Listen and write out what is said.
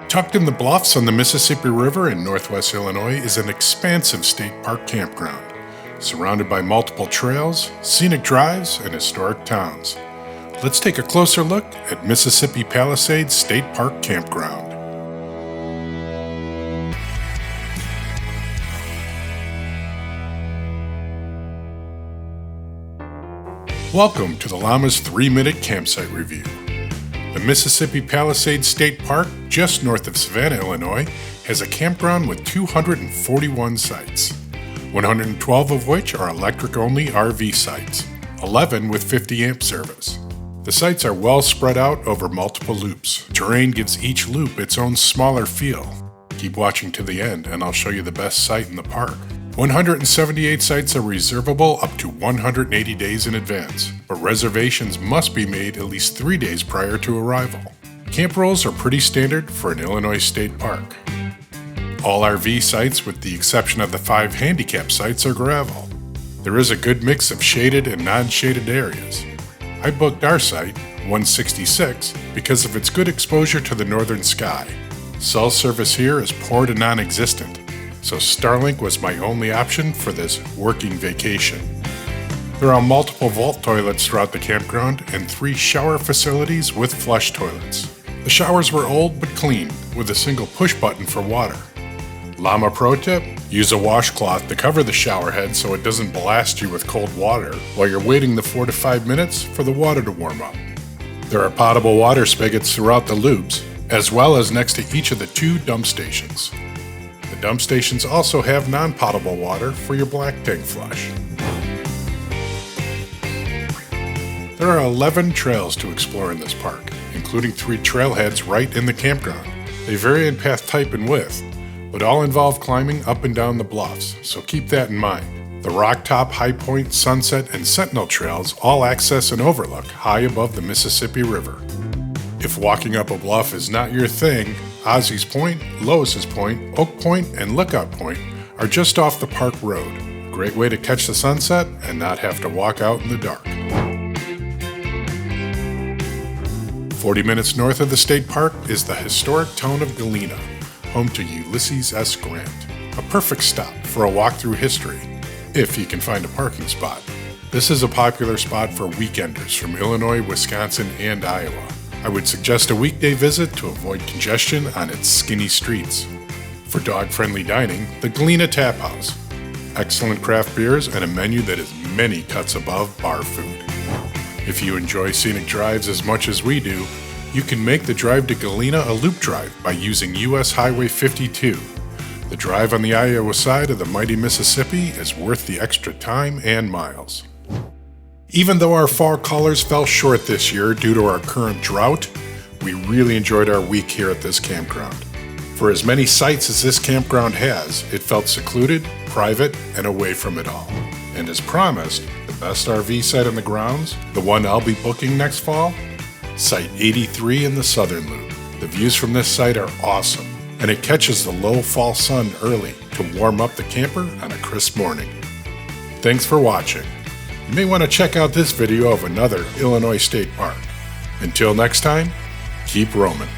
Tucked in the bluffs on the Mississippi River in northwest Illinois is an expansive state park campground, surrounded by multiple trails, scenic drives, and historic towns. Let's take a closer look at Mississippi Palisades State Park Campground. Welcome to the Lama's 3-minute campsite review. The Mississippi Palisades State Park, just north of Savannah, Illinois, has a campground with 241 sites, 112 of which are electric-only RV sites, 11 with 50 amp service. The sites are well spread out over multiple loops. Terrain gives each loop its own smaller feel. Keep watching to the end and I'll show you the best site in the park. 178 sites are reservable up to 180 days in advance, but reservations must be made at least 3 days prior to arrival. Camp rules are pretty standard for an Illinois state park. All RV sites, with the exception of the 5 handicap sites, are gravel. There is a good mix of shaded and non-shaded areas. I booked our site, 166, because of its good exposure to the northern sky. Cell service here is poor to non-existent, so Starlink was my only option for this working vacation. There are multiple vault toilets throughout the campground and 3 shower facilities with flush toilets. The showers were old but clean, with a single push button for water. Lama pro tip: use a washcloth to cover the shower head so it doesn't blast you with cold water while you're waiting the 4 to 5 minutes for the water to warm up. There are potable water spigots throughout the loops, as well as next to each of the 2 dump stations. The dump stations also have non-potable water for your black tank flush. There are 11 trails to explore in this park, including 3 trailheads right in the campground. They vary in path type and width, but all involve climbing up and down the bluffs, so keep that in mind. The Rock Top, High Point, Sunset, and Sentinel trails all access an overlook high above the Mississippi River. If walking up a bluff is not your thing, Ozzy's Point, Lois's Point, Oak Point, and Lookout Point are just off the park road. A great way to catch the sunset and not have to walk out in the dark. 40 minutes north of the state park is the historic town of Galena, home to Ulysses S. Grant. A perfect stop for a walk through history, if you can find a parking spot. This is a popular spot for weekenders from Illinois, Wisconsin, and Iowa. I would suggest a weekday visit to avoid congestion on its skinny streets. For dog-friendly dining, the Galena Tap House. Excellent craft beers and a menu that is many cuts above bar food. If you enjoy scenic drives as much as we do, you can make the drive to Galena a loop drive by using US Highway 52. The drive on the Iowa side of the mighty Mississippi is worth the extra time and miles. Even though our fall colors fell short this year due to our current drought, we really enjoyed our week here at this campground. For as many sites as this campground has, it felt secluded, private, and away from it all. And as promised, the best RV site on the grounds, the one I'll be booking next fall, Site 83 in the Southern Loop. The views from this site are awesome, and it catches the low fall sun early to warm up the camper on a crisp morning. Thanks for watching. You may want to check out this video of another Illinois state park. Until next time, keep roaming.